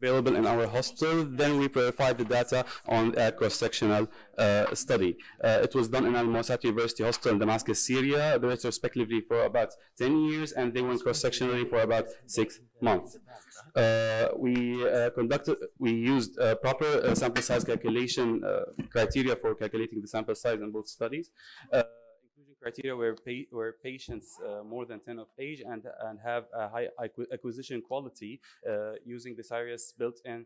available in our hospital. Then we provide the data on a cross-sectional study. It was done in Mouwassat University Hospital in Damascus, Syria, retrospectively for about 10 years, and they went cross-sectionally for about 6 months. We used proper sample size calculation criteria for calculating the sample size in both studies. Inclusion criteria where patients more than 10 of age and have a high acquisition quality using the Sirius built-in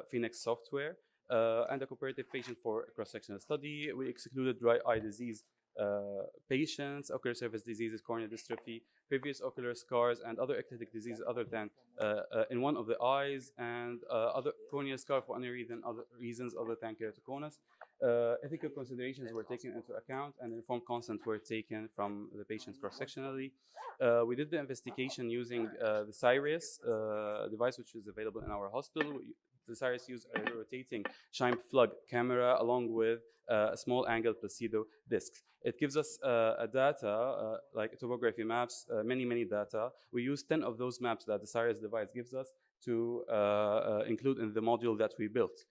Phoenix software, and a comparative patient for a cross-sectional study. We excluded dry eye disease patients, ocular surface diseases, corneal dystrophy, previous ocular scars, and other ectatic diseases other than in one of the eyes, and other corneal scar for any reasons other than keratoconus. Ethical considerations were taken into account, and informed consent were taken from the patients cross-sectionally. We did the investigation using the Sirius device, which is available in our hospital. The Sirius used a rotating shine plug camera along with a small angle placido discs. It gives us data like topography maps, many data. We use 10 of those maps that the Sirius device gives us to include in the module that we built.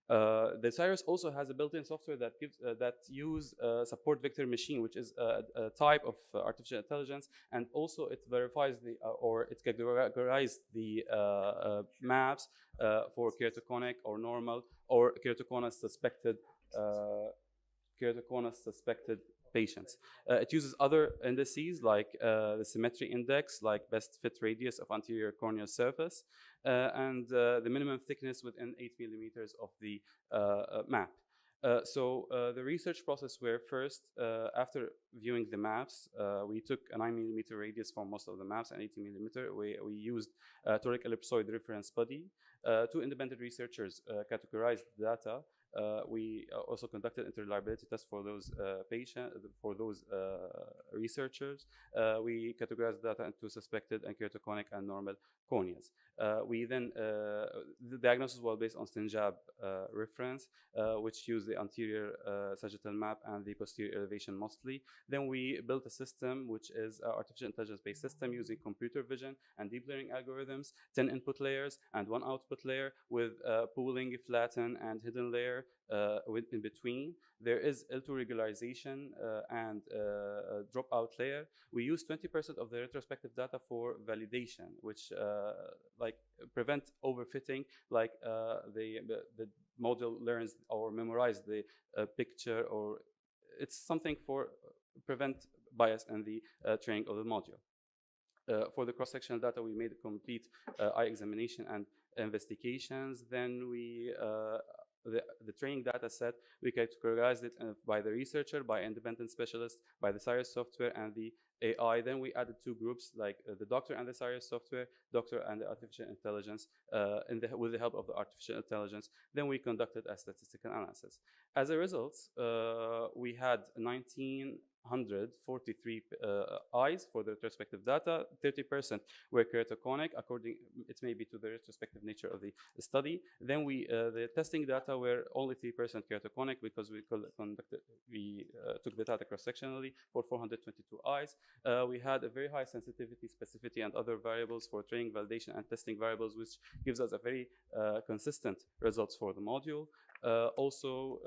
The Sirius also has a built-in software that gives that use support vector machine, which is a type of artificial intelligence, and also it verifies the or it categorizes the maps for keratoconic or normal or keratoconus suspected patients. It uses other indices like the symmetry index, like best fit radius of anterior corneal surface, and the minimum thickness within 8 millimeters of the map. So the research process where first, after viewing the maps, we took a 9 millimeter radius for most of the maps and 80 millimeter. We used toric ellipsoid reference body. Two independent researchers categorized the data. We also conducted interreliability tests for those researchers. We categorized data into suspected and keratoconic and normal corneas. We then the diagnosis was based on Stinjab reference, which used the anterior sagittal map and the posterior elevation mostly. Then we built a system which is an artificial intelligence-based system using computer vision and deep learning algorithms, 10 input layers and 1 output layer with pooling, flatten, and hidden layer in between. There is L2 regularization and dropout layer. We use 20% of the retrospective data for validation, which like prevent overfitting, like the model learns or memorize the picture, or it's something for prevent bias in the training of the module. For the cross-sectional data, we made a complete eye examination and investigations. Then we the training data set, we categorized it by the researcher, by independent specialist, by the Sirius software, and the AI. Then we added 2 groups, like the doctor and the Sirius software, doctor and the artificial intelligence, with the help of the artificial intelligence. Then we conducted a statistical analysis. As a result, we had 1,943 eyes for the retrospective data. 30% were keratoconic, according it may be to the retrospective nature of the study. Then the testing data were only 3% keratoconic because we took the data cross-sectionally for 422 eyes. We had a very high sensitivity, specificity, and other variables for training, validation, and testing variables, which gives us a very consistent results for the module. Also,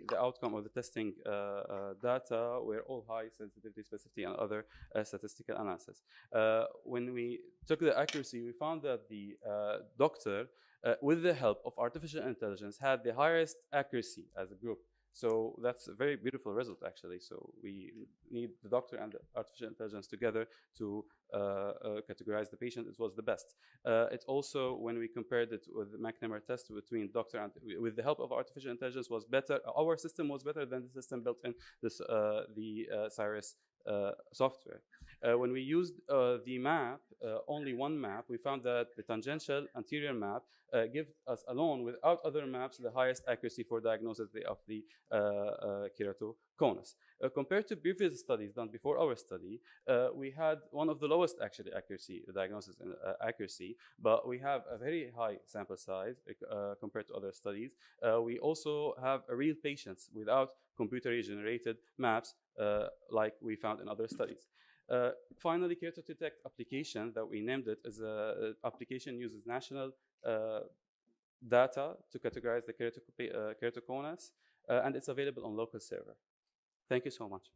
the outcome of the testing data were all high sensitivity, specificity, and other statistical analysis. When we took the accuracy, we found that the doctor, with the help of artificial intelligence, had the highest accuracy as a group. So that's a very beautiful result, actually. So we need the doctor and the artificial intelligence together to categorize the patient. It was the best. It also, when we compared it with the McNamara test between doctor and with the help of artificial intelligence, was better. Our system was better than the system built in this the Sirius software. When we used the map, only one map, we found that the tangential anterior map gives us alone, without other maps, the highest accuracy for diagnosis of the keratoconus. Compared to previous studies done before our study, we had one of the lowest actually diagnosis and accuracy, but we have a very high sample size compared to other studies. We also have real patients without computer-generated maps like we found in other studies. Finally, Keratodetect application that we named it as an application uses national data to categorize the keratoconus, and it's available on local server. Thank you so much.